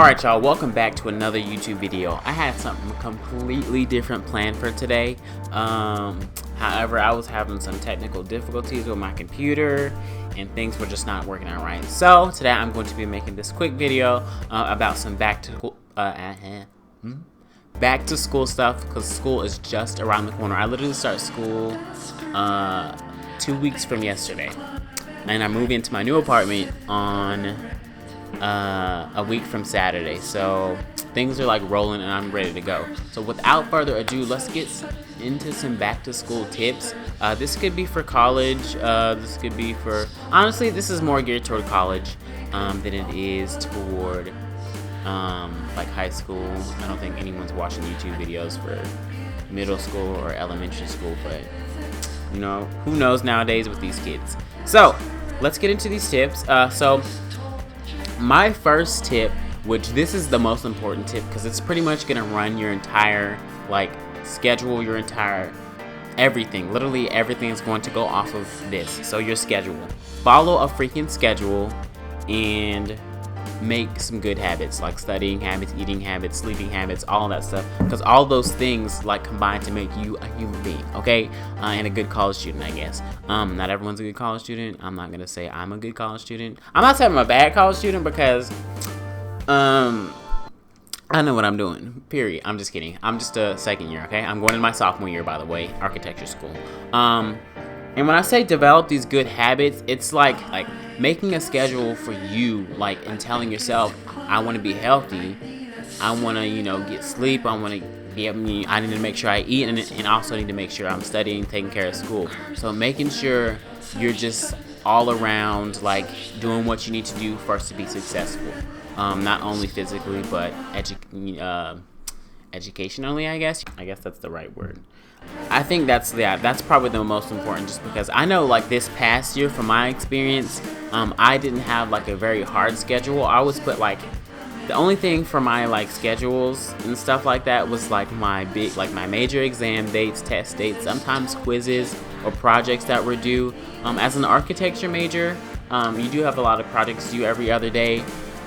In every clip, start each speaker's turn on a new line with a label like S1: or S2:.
S1: Alright y'all, welcome back to another YouTube video. I had something completely different planned for today. However, I was having some technical difficulties with my computer and things were just not working out right. So today I'm going to be making this quick video about some back to school stuff, because school is just around the corner. I literally start school 2 weeks from yesterday, and I move into my new apartment on a week from Saturday, so things are like rolling and I'm ready to go. So without further ado, let's get into some back to school tips. This could be for college, this could be for, honestly this is more geared toward college than it is toward like high school. I don't think anyone's watching YouTube videos for middle school or elementary school, but you know, who knows nowadays with these kids. So let's get into these tips. So my first tip, which this is the most important tip because it's pretty much gonna run your entire like schedule, your entire everything. Literally everything is going to go off of this. So your schedule. Follow a freaking schedule and make some good habits, like studying habits, eating habits, sleeping habits, all that stuff, because all those things like combine to make you a human being, okay? And a good college student, I guess. Not everyone's a good college student. I'm not gonna say I'm a good college student. I'm not saying I'm a bad college student because I know what I'm doing, period. I'm just kidding. I'm just a second year, okay? I'm going in my sophomore year, by the way, architecture school. And when I say develop these good habits, it's like making a schedule for you, like, and telling yourself, I want to be healthy. I want to, you know, get sleep. I want to be able, I need to make sure I eat, and also need to make sure I'm studying, taking care of school. So making sure you're just all around, like, doing what you need to do first to be successful. Not only physically, but educationally, I guess. I guess that's the right word. I think that's probably the most important, just because I know, like, this past year, from my experience, I didn't have like a very hard schedule. I always put like, the only thing for my like schedules and stuff like that was like my major exam dates, test dates, sometimes quizzes or projects that were due. As an architecture major, you do have a lot of projects due every other day,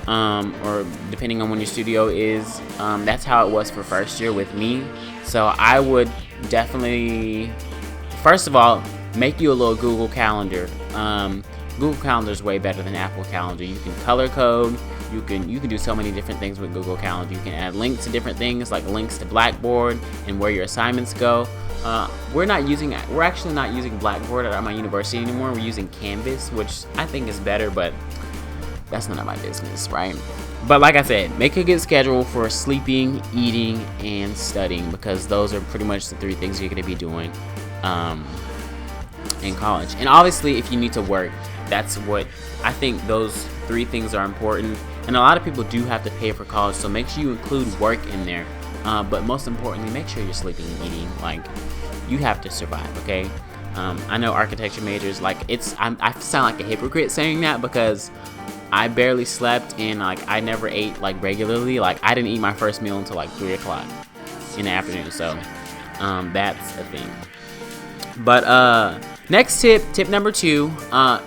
S1: or depending on when your studio is. That's how it was for first year with me. So I would definitely, first of all, make you a little Google Calendar. Google Calendar is way better than Apple Calendar. You can color code. You can do so many different things with Google Calendar. You can add links to different things, like links to Blackboard and where your assignments go. We're actually not using Blackboard at my university anymore. We're using Canvas, which I think is better, but that's none of my business, right? But like I said, make a good schedule for sleeping, eating, and studying, because those are pretty much the three things you're going to be doing in college. And obviously, if you need to work, that's what I think, those three things are important. And a lot of people do have to pay for college, so make sure you include work in there. But most importantly, make sure you're sleeping and eating. Like, you have to survive, okay? I know architecture majors, like, I sound like a hypocrite saying that, because I barely slept, and like I never ate like regularly. Like, I didn't eat my first meal until like 3 o'clock in the afternoon. So that's a thing. But next tip number 2,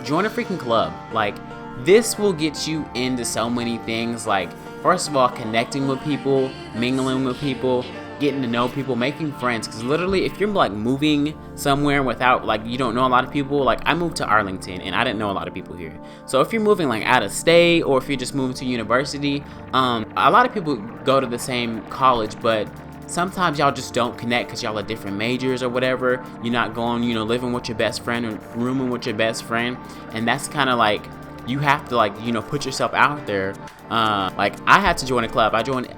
S1: join a freaking club. Like, this will get you into so many things. Like, first of all, connecting with people, mingling with people, getting to know people, making friends. Because literally, if you're like moving somewhere without, like, you don't know a lot of people, like I moved to Arlington and I didn't know a lot of people here. So if you're moving like out of state, or if you're just moving to university, a lot of people go to the same college, but sometimes y'all just don't connect because y'all are different majors or whatever. You're not going, you know, living with your best friend or rooming with your best friend, and that's kind of like, you have to, like, you know, put yourself out there. Like, I had to join a club. I joined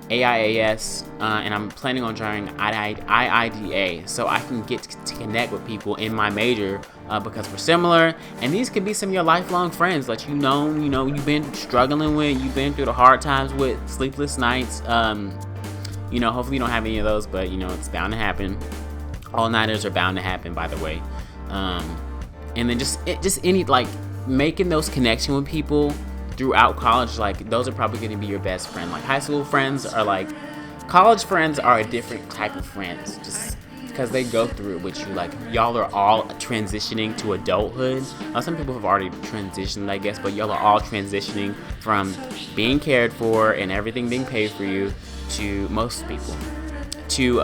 S1: AIAS, and I'm planning on joining IIDA, so I can get to connect with people in my major because we're similar, and these could be some of your lifelong friends that you've been struggling with, you've been through the hard times with, sleepless nights. Hopefully you don't have any of those, but it's bound to happen. All-nighters are bound to happen, by the way. And then just any, like, making those connections with people throughout college, like, those are probably going to be your best friend. Like, high school friends are like, college friends are a different type of friends, just because they go through it with you. Like, y'all are all transitioning to adulthood. Some people have already transitioned, I guess, but y'all are all transitioning from being cared for and everything being paid for you to, most people, to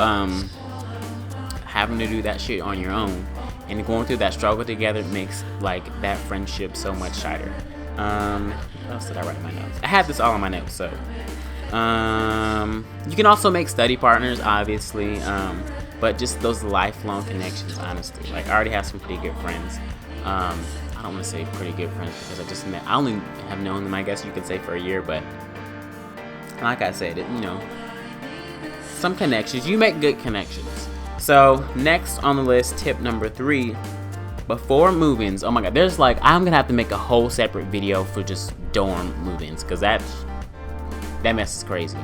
S1: having to do that shit on your own. And going through that struggle together makes, like, that friendship so much tighter. What else did I write in my notes? I have this all in my notes, so. You can also make study partners, obviously, but just those lifelong connections, honestly. Like, I already have some pretty good friends. I don't want to say pretty good friends because I only have known them, I guess you could say, for a year, but like I said, some connections. You make good connections. So, next on the list, tip number 3, before move-ins. Oh my god, I'm gonna have to make a whole separate video for just dorm move-ins, because that mess is crazy.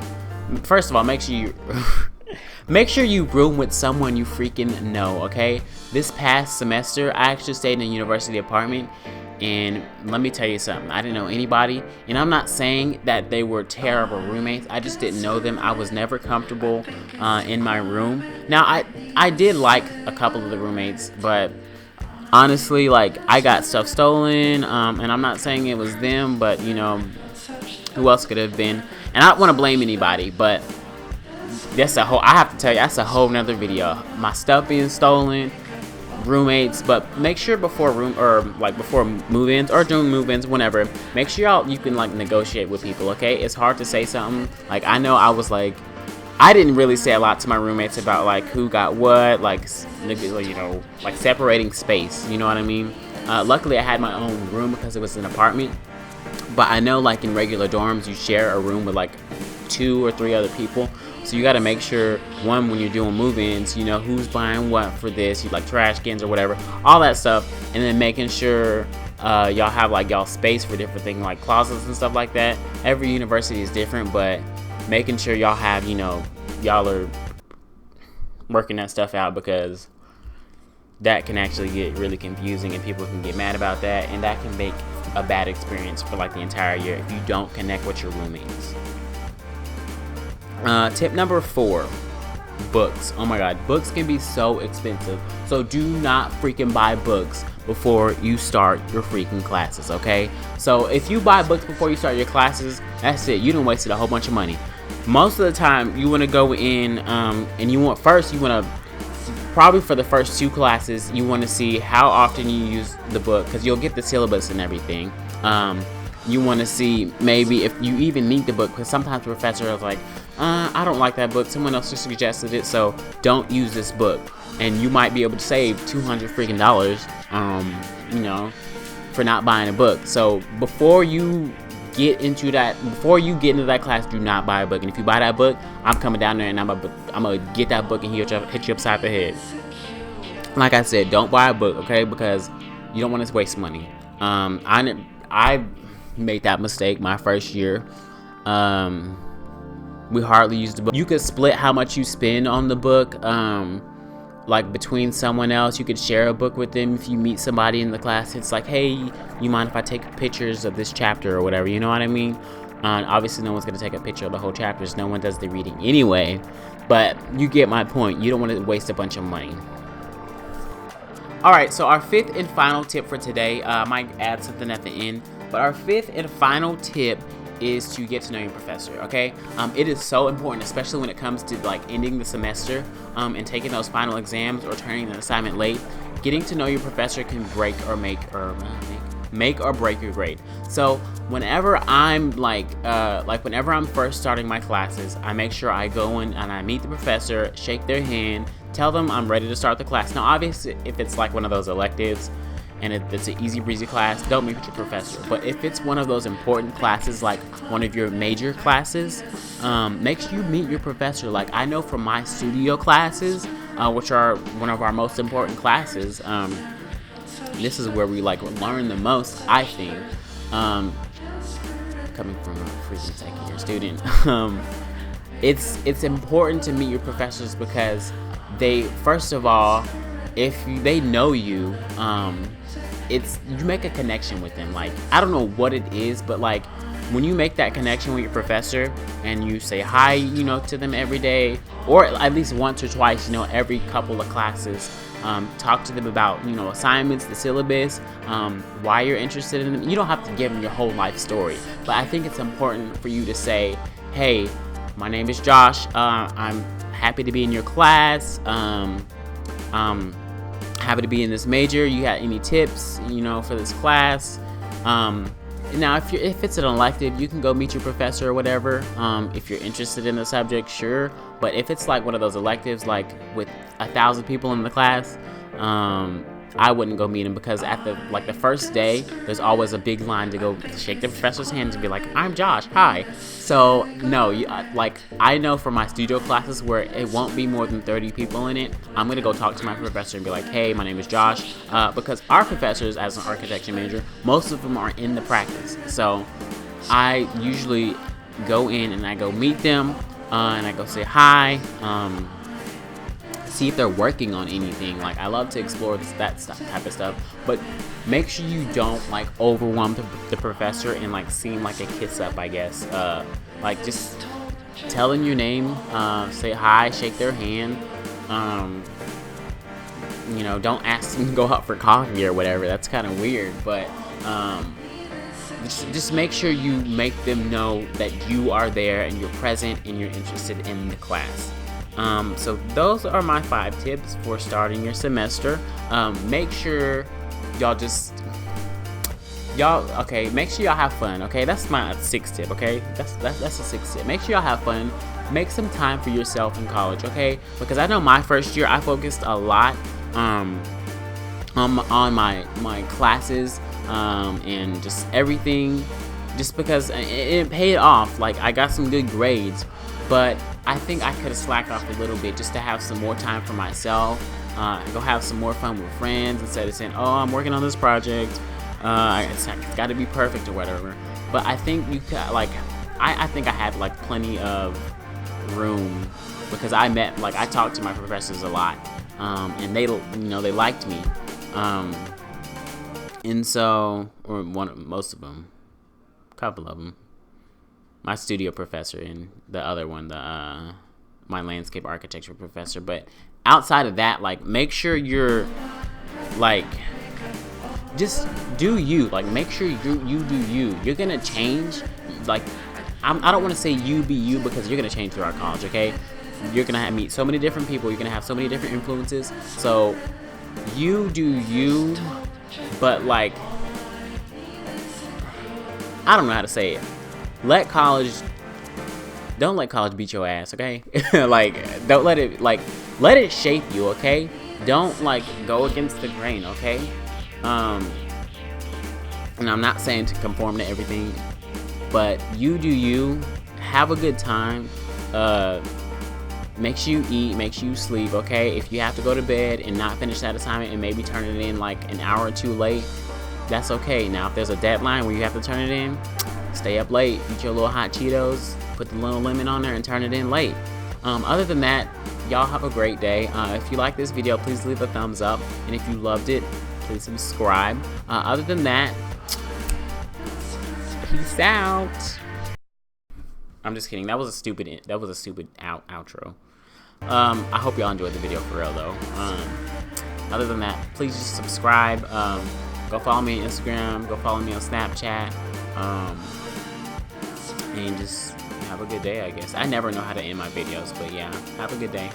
S1: First of all, make sure you room with someone you freaking know, okay? This past semester, I actually stayed in a university apartment, and let me tell you something. I didn't know anybody, and I'm not saying that they were terrible roommates. I just didn't know them. I was never comfortable in my room. Now, I did like a couple of the roommates, but honestly, like, I got stuff stolen, and I'm not saying it was them, but who else could have been? And I don't want to blame anybody, but I have to tell you, that's a whole nother video. My stuff being stolen, roommates. But make sure before move-ins or during move-ins, whenever, make sure you can, like, negotiate with people, okay? It's hard to say something. Like, I know I didn't really say a lot to my roommates about, like, who got what, like separating space, you know what I mean? Luckily, I had my own room because it was an apartment. But I know, like, in regular dorms, you share a room with, like, 2 or 3 other people. So you got to make sure, one, when you're doing move-ins, who's buying what for this, like trash cans or whatever, all that stuff. And then making sure y'all have, like, y'all space for different things, like closets and stuff like that. Every university is different, but making sure y'all have, y'all are working that stuff out, because that can actually get really confusing and people can get mad about that, and that can make a bad experience for, like, the entire year if you don't connect with your roommates. Tip number 4, books. Oh my god, books can be so expensive, so do not freaking buy books before you start your freaking classes, okay? So if you buy books before you start your classes, that's it, you done wasted a whole bunch of money. Most of the time, you want to go in, and probably for the first 2 classes, you want to see how often you use the book, because you'll get the syllabus and everything. You want to see maybe if you even need the book, because sometimes professors are like, I don't like that book, someone else just suggested it, so don't use this book. And you might be able to save $200 freaking dollars, for not buying a book. So before you get into that class, do not buy a book. And if you buy that book, I'm coming down there and I'm gonna get that book and hit you upside the head. Like I said, don't buy a book, okay? Because you don't want to waste money. I made that mistake my first year. We hardly used the book. You could split how much you spend on the book, like between someone else. You could share a book with them. If you meet somebody in the class, it's like, hey, you mind if I take pictures of this chapter or whatever, you know what I mean? Obviously no one's gonna take a picture of the whole chapters, no one does the reading anyway, but you get my point. You don't want to waste a bunch of money. Alright, so our 5th and final tip for today, I might add something at the end, but our 5th and final tip is to get to know your professor, okay? It is so important, especially when it comes to, like, ending the semester and taking those final exams or turning an assignment late. Getting to know your professor can make or break your grade. So whenever I'm whenever I'm first starting my classes, I make sure I go in and I meet the professor, shake their hand, tell them I'm ready to start the class. Now obviously if it's like one of those electives, and it's an easy breezy class, don't meet with your professor. But if it's one of those important classes, like one of your major classes, make sure you meet your professor. Like I know from my studio classes, which are one of our most important classes, this is where we like learn the most, I think. Coming from a freaking second year student, it's important to meet your professors because they, first of all, if they know you, you make a connection with them. Like I don't know what it is, but like when you make that connection with your professor and you say hi, you know, to them every day, or at least once or twice, you know, every couple of classes. Talk to them about, you know, assignments, the syllabus, why you're interested in them. You don't have to give them your whole life story, but I think it's important for you to say, hey, my name is Josh. I'm happy to be in your class. Happy to be in this major. You got any tips, you know, for this class? Now, if it's an elective, you can go meet your professor or whatever. If you're interested in the subject, sure. But if it's like one of those electives, like with 1,000 people in the class, I wouldn't go meet him, because at the first day, there's always a big line to go shake the professor's hand and be like, I'm Josh, hi. So no, I know from my studio classes where it won't be more than 30 people in it, I'm gonna go talk to my professor and be like, hey, my name is Josh, because our professors, as an architecture major, most of them are in the practice. So I usually go in and I go meet them, and I go say hi. See if they're working on anything. Like I love to explore that type of stuff, but make sure you don't like overwhelm the professor and like seem like a kiss up, I guess. Like just tell them your name, say hi, shake their hand. You know, don't ask them to go out for coffee or whatever. That's kind of weird, but just make sure you make them know that you are there and you're present and you're interested in the class. So those are my 5 tips for starting your semester. Make sure make sure y'all have fun, okay? That's my 6th tip, okay? That's a 6th tip. Make sure y'all have fun. Make some time for yourself in college, okay? Because I know my first year I focused a lot on my classes and just everything, just because it paid off. Like I got some good grades, but I think I could have slacked off a little bit just to have some more time for myself, go have some more fun with friends instead of saying, oh, I'm working on this project, it's got to be perfect or whatever. But I think you could, like, I think I had like plenty of room, because I talked to my professors a lot, and they liked me, and so, or most of them, a couple of them. My studio professor and the other one, my landscape architecture professor. But outside of that, like, make sure you're like, just do you. Like, make sure you do you. You're gonna change. Like, I don't want to say you be you, because you're gonna change throughout college. Okay, you're gonna meet so many different people. You're gonna have so many different influences. So you do you, but like, I don't know how to say it. Don't let college beat your ass, okay? Like, don't let it shape you, okay? Don't like go against the grain, okay? And I'm not saying to conform to everything, but you do you, have a good time, make sure you eat, make sure you sleep, okay? If you have to go to bed and not finish that assignment and maybe turn it in like an hour or two late, that's okay. Now, if there's a deadline where you have to turn it in, stay up late, eat your little hot Cheetos, put the little lemon on there, and turn it in late. Other than that, y'all have a great day. If you like this video, please leave a thumbs up, and if you loved it, please subscribe. Other than that, peace out. I'm just kidding. That was a stupid outro. I hope y'all enjoyed the video for real though. Other than that, please just subscribe. Go follow me on Instagram. Go follow me on Snapchat. And just have a good day, I guess. I never know how to end my videos, but yeah, have a good day.